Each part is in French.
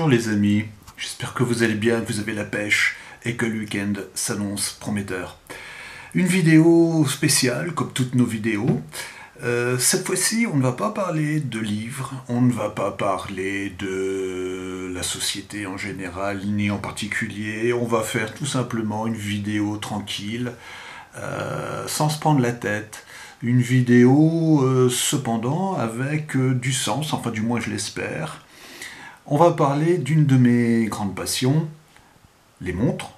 Bonjour les amis, j'espère que vous allez bien, que vous avez la pêche et que le week-end s'annonce prometteur. Une vidéo spéciale, comme toutes nos vidéos. Cette fois-ci, on ne va pas parler de livres, on ne va pas parler de la société en général, ni en particulier. On va faire tout simplement une vidéo tranquille, sans se prendre la tête. Une vidéo, cependant, avec du sens, enfin du moins je l'espère. On va parler d'une de mes grandes passions, les montres,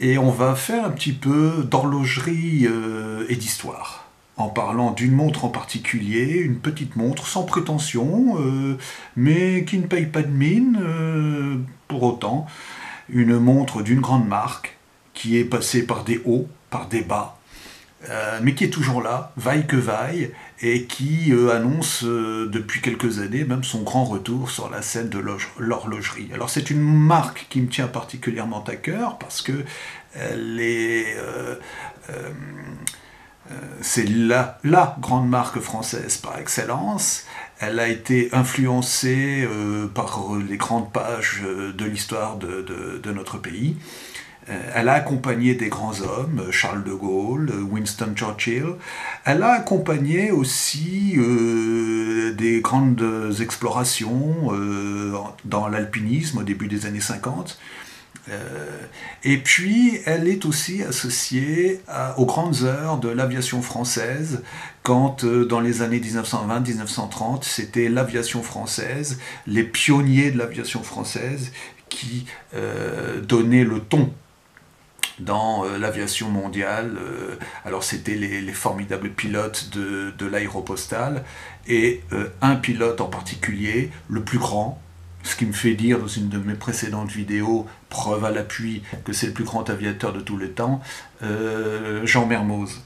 et on va faire un petit peu d'horlogerie et d'histoire, en parlant d'une montre en particulier, une petite montre sans prétention, mais qui ne paye pas de mine pour autant, une montre d'une grande marque, qui est passée par des hauts, par des bas, mais qui est toujours là, vaille que vaille, et qui annonce depuis quelques années même son grand retour sur la scène de l'horlogerie. Alors c'est une marque qui me tient particulièrement à cœur, parce que c'est la grande marque française par excellence. Elle a été influencée par les grandes pages de l'histoire de notre pays. Elle a accompagné des grands hommes, Charles de Gaulle, Winston Churchill. Elle a accompagné aussi des grandes explorations dans l'alpinisme au début des années 50. Et puis, elle est aussi associée aux grandes heures de l'aviation française, quand dans les années 1920-1930, c'était l'aviation française, les pionniers de l'aviation française qui donnaient le ton dans l'aviation mondiale. Alors c'était les formidables pilotes de l'aéropostale, et un pilote en particulier, le plus grand, ce qui me fait dire dans une de mes précédentes vidéos, preuve à l'appui que c'est le plus grand aviateur de tous les temps, Jean Mermoz.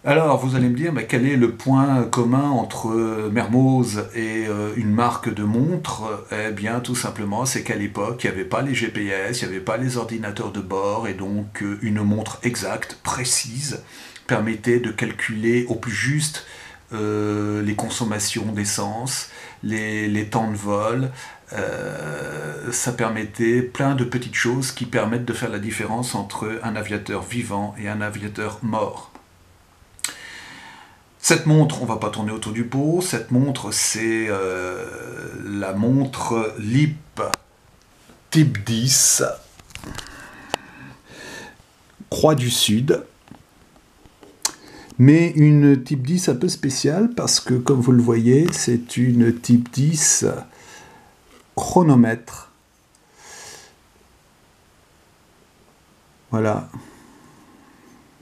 Alors, vous allez me dire, mais quel est le point commun entre Mermoz et une marque de montres? Eh bien, tout simplement, c'est qu'à l'époque, il n'y avait pas les GPS, il n'y avait pas les ordinateurs de bord, et donc une montre exacte, précise, permettait de calculer au plus juste les consommations d'essence, les temps de vol. Ça permettait plein de petites choses qui permettent de faire la différence entre un aviateur vivant et un aviateur mort. Cette montre, on ne va pas tourner autour du pot, cette montre c'est la montre LEAP Type 10, Croix du Sud, mais une Type 10 un peu spéciale parce que, comme vous le voyez, c'est une Type 10 chronomètre. Voilà.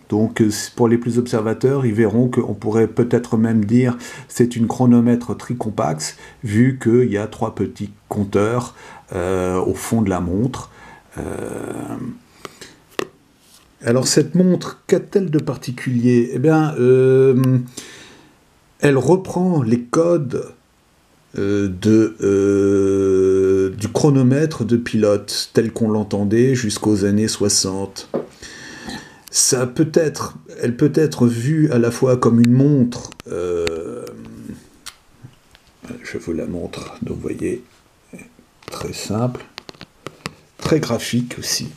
Donc pour les plus observateurs, ils verront qu'on pourrait peut-être même dire c'est une chronomètre tricompax, vu qu'il y a 3 petits compteurs au fond de la montre. Alors cette montre, qu'a-t-elle de particulier? Eh bien, elle reprend les codes du chronomètre de pilote, tel qu'on l'entendait jusqu'aux années 60. Elle peut être vue à la fois comme une montre, je vous la montre, donc vous voyez, très simple, très graphique aussi,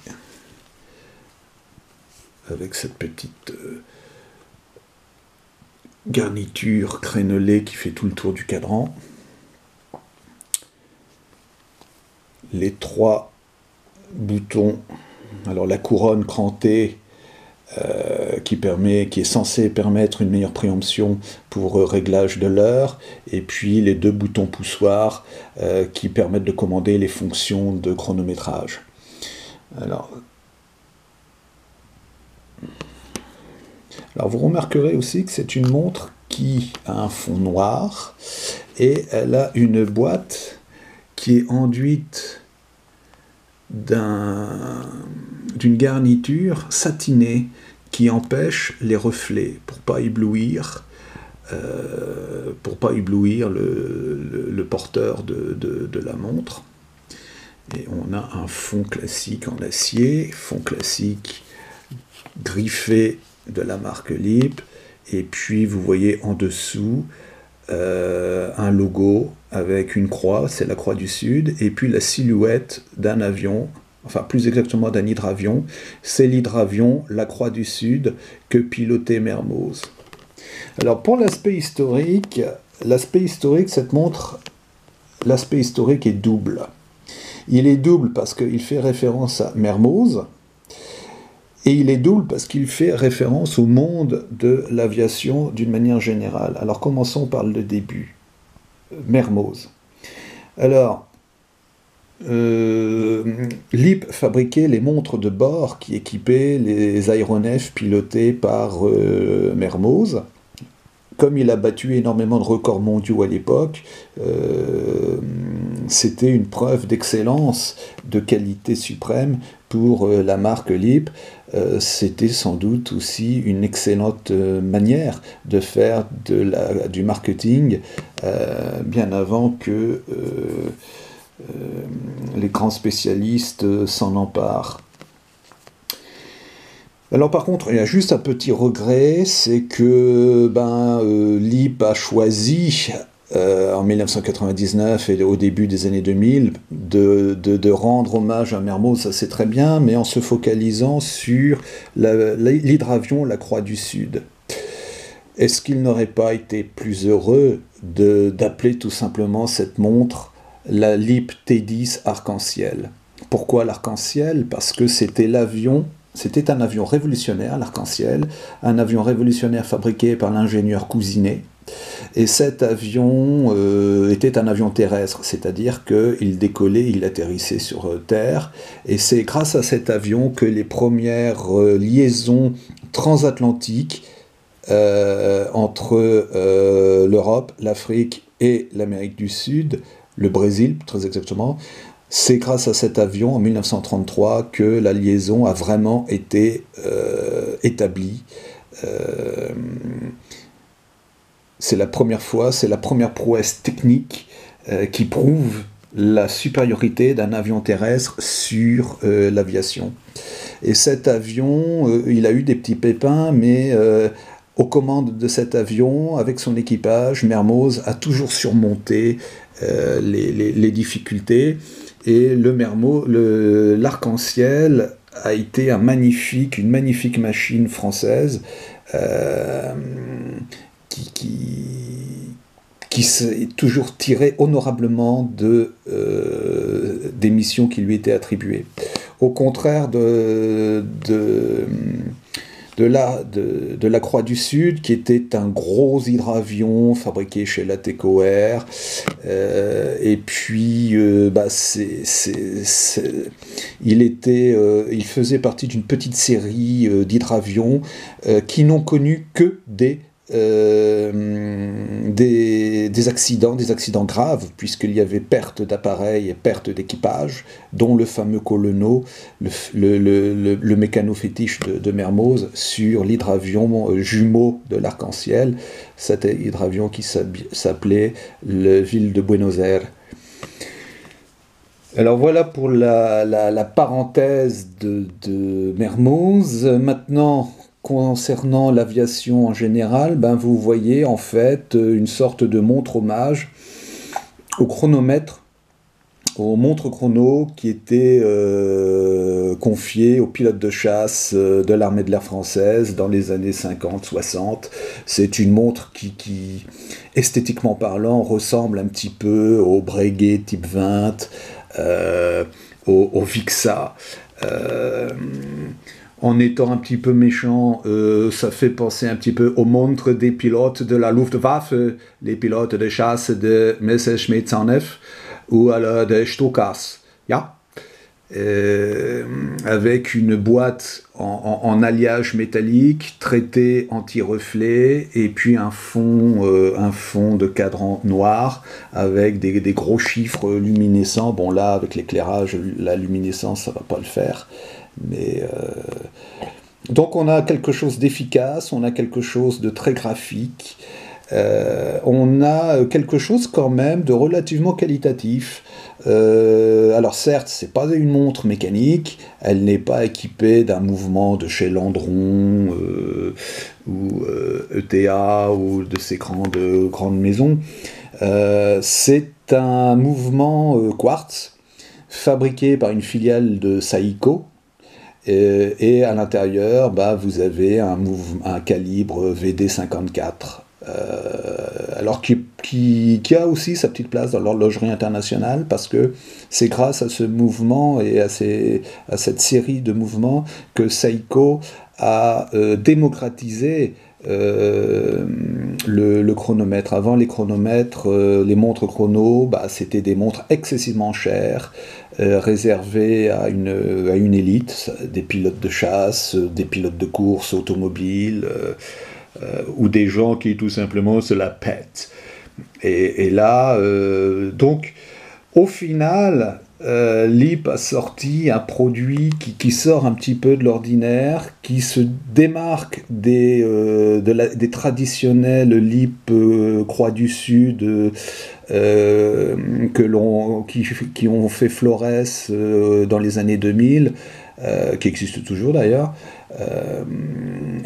avec cette petite garniture crénelée qui fait tout le tour du cadran. Les 3 boutons, alors la couronne crantée, qui est censé permettre une meilleure préemption pour réglage de l'heure, et puis les 2 boutons poussoirs qui permettent de commander les fonctions de chronométrage. Alors vous remarquerez aussi que c'est une montre qui a un fond noir, et elle a une boîte qui est enduite d'une garniture satinée qui empêche les reflets pour pas éblouir le porteur de la montre. Et on a un fond classique en acier, fond classique griffé de la marque LEAP, et puis vous voyez en dessous un logo avec une croix, c'est la Croix du Sud, et puis la silhouette d'un avion, enfin plus exactement d'un hydravion, c'est l'hydravion, la Croix du Sud, que pilotait Mermoz. Alors pour l'aspect historique, cette montre, l'aspect historique est double. Il est double parce qu'il fait référence à Mermoz, et il est double parce qu'il fait référence au monde de l'aviation d'une manière générale. Alors commençons par le début. Mermoz. Alors, LIP fabriquait les montres de bord qui équipaient les aéronefs pilotés par Mermoz. Comme il a battu énormément de records mondiaux à l'époque, c'était une preuve d'excellence, de qualité suprême pour la marque LIP. C'était sans doute aussi une excellente manière de faire du marketing bien avant que les grands spécialistes s'en emparent. Alors par contre, il y a juste un petit regret, c'est que LIP a choisi en 1999 et au début des années 2000 de rendre hommage à Mermoz, ça c'est très bien, mais en se focalisant sur l'hydravion, la Croix du Sud. Est-ce qu'il n'aurait pas été plus heureux d'appeler tout simplement cette montre la LIP T10 arc-en-ciel? Pourquoi l'arc-en-ciel? Parce que c'était un avion révolutionnaire, l'arc-en-ciel, un avion révolutionnaire fabriqué par l'ingénieur Cousinet. Et cet avion était un avion terrestre, c'est-à-dire qu'il décollait, il atterrissait sur Terre. Et c'est grâce à cet avion que les premières liaisons transatlantiques entre l'Europe, l'Afrique et l'Amérique du Sud, le Brésil très exactement, c'est grâce à cet avion, en 1933, que la liaison a vraiment été établie. C'est la première fois, c'est la première prouesse technique qui prouve la supériorité d'un avion terrestre sur l'aviation. Et cet avion, il a eu des petits pépins, mais aux commandes de cet avion, avec son équipage, Mermoz a toujours surmonté les difficultés. Et l'arc-en-ciel a été une magnifique machine française qui s'est toujours tiré honorablement des missions qui lui étaient attribuées. Au contraire de la Croix du Sud, qui était un gros hydravion fabriqué chez Lateco Air, et puis il faisait partie d'une petite série d'hydravions qui n'ont connu que des accidents graves, puisqu'il y avait perte d'appareils et perte d'équipage, dont le fameux colonneau, le mécano-fétiche de Mermoz, sur l'hydravion jumeau de l'Arc-en-Ciel, cet hydravion qui s'appelait le Ville de Buenos Aires. Alors voilà pour la parenthèse de Mermoz. Maintenant, concernant l'aviation en général, vous voyez en fait une sorte de montre hommage au chronomètre, aux montres chrono qui étaient confiées aux pilotes de chasse de l'armée de l'air française dans les années 50-60. C'est une montre qui, esthétiquement parlant, ressemble un petit peu au Breguet Type 20, au Vixa. En étant un petit peu méchant, ça fait penser un petit peu aux montres des pilotes de la Luftwaffe, les pilotes de chasse de Messerschmitt 109 ou alors de Stukas, ja? Avec une boîte en alliage métallique traité anti-reflet et puis un fond de cadran noir avec des gros chiffres luminescents. Bon là, avec l'éclairage, la luminescence, ça va pas le faire. Mais donc on a quelque chose d'efficace, on a quelque chose de très graphique, on a quelque chose quand même de relativement qualitatif. alors certes, c'est pas une montre mécanique, elle n'est pas équipée d'un mouvement de chez Landron ou ETA ou de ces grandes maisons. C'est un mouvement quartz fabriqué par une filiale de Seiko. Et à l'intérieur, vous avez un calibre VD54. Alors qui a aussi sa petite place dans l'horlogerie internationale, parce que c'est grâce à ce mouvement et à cette série de mouvements que Seiko a démocratisé le chronomètre. Avant, les chronomètres, les montres chrono, c'était des montres excessivement chères, réservées à une élite, des pilotes de chasse, des pilotes de course automobiles, ou des gens qui tout simplement se la pètent. Et là, donc, au final, LEAP a sorti un produit qui sort un petit peu de l'ordinaire, qui se démarque des traditionnels LEAP Croix du Sud qui ont fait florès dans les années 2000, qui existent toujours d'ailleurs.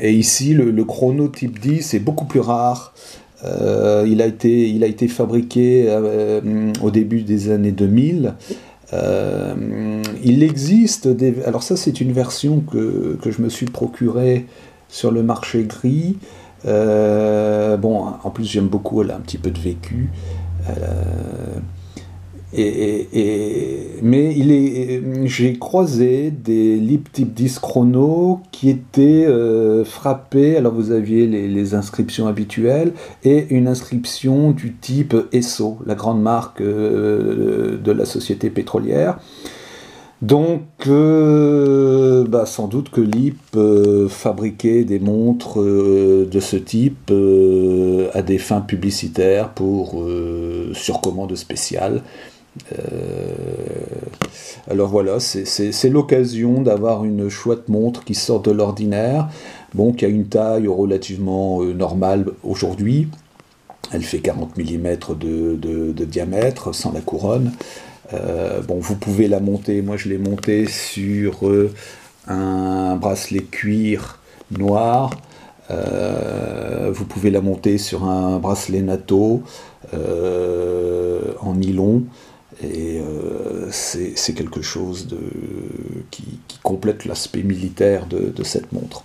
Et ici, le chrono type 10 est beaucoup plus rare. Il a été fabriqué au début des années 2000. Il existe alors ça, c'est une version que je me suis procurée sur le marché gris. En plus, j'aime beaucoup, elle a un petit peu de vécu. Mais j'ai croisé des LEAP type 10 chrono qui étaient frappés. Alors vous aviez les inscriptions habituelles et une inscription du type Esso, la grande marque de la société pétrolière. Donc sans doute que LEAP fabriquait des montres de ce type à des fins publicitaires sur commande spéciale. Alors voilà, c'est l'occasion d'avoir une chouette montre qui sort de l'ordinaire, qui a une taille relativement normale aujourd'hui. Elle fait 40 mm de diamètre, sans la couronne. Vous pouvez la monter, moi je l'ai montée sur un bracelet cuir noir. Vous pouvez la monter sur un bracelet NATO en nylon. Et c'est quelque chose qui complète l'aspect militaire de cette montre.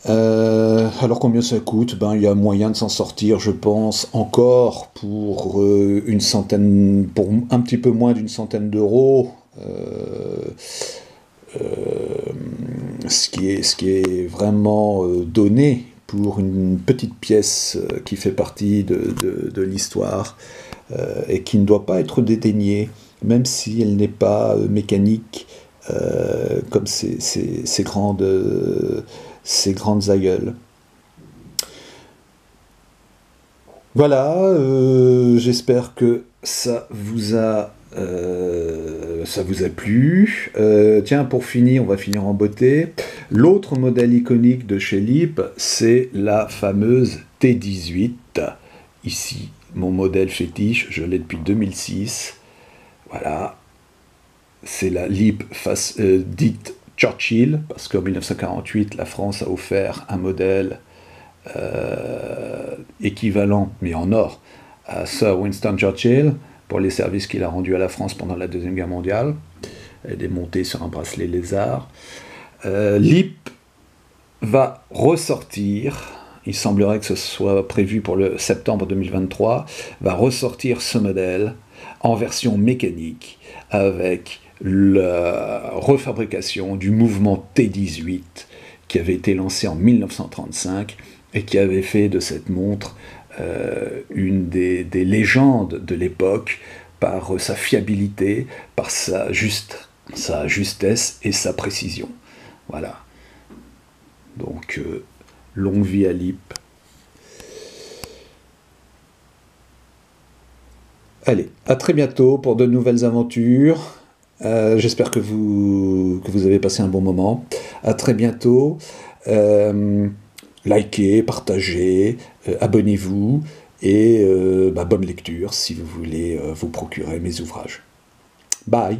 Alors combien ça coûte ? Il y a moyen de s'en sortir, je pense, encore pour un petit peu moins d'une centaine d'euros. Ce qui est vraiment donné pour une petite pièce qui fait partie de l'histoire. Et qui ne doit pas être dédaignée, même si elle n'est pas mécanique comme ces grandes aïeules. Voilà, j'espère que ça vous a plu. Tiens, pour finir, on va finir en beauté. L'autre modèle iconique de chez LEAP, c'est la fameuse T18, ici. Mon modèle fétiche, je l'ai depuis 2006. Voilà. C'est la LEAP dite Churchill, parce qu'en 1948, la France a offert un modèle équivalent, mais en or, à Sir Winston Churchill, pour les services qu'il a rendus à la France pendant la Deuxième Guerre mondiale. Elle est montée sur un bracelet lézard. LEAP va ressortir... Il semblerait que ce soit prévu pour le septembre 2023, va ressortir ce modèle en version mécanique avec la refabrication du mouvement T18 qui avait été lancé en 1935 et qui avait fait de cette montre une des légendes de l'époque par sa fiabilité, par sa justesse et sa précision. Voilà. Donc... longue vie à LEAP. Allez, à très bientôt pour de nouvelles aventures. J'espère que vous avez passé un bon moment. À très bientôt. Likez, partagez, abonnez-vous et bonne lecture si vous voulez vous procurer mes ouvrages. Bye.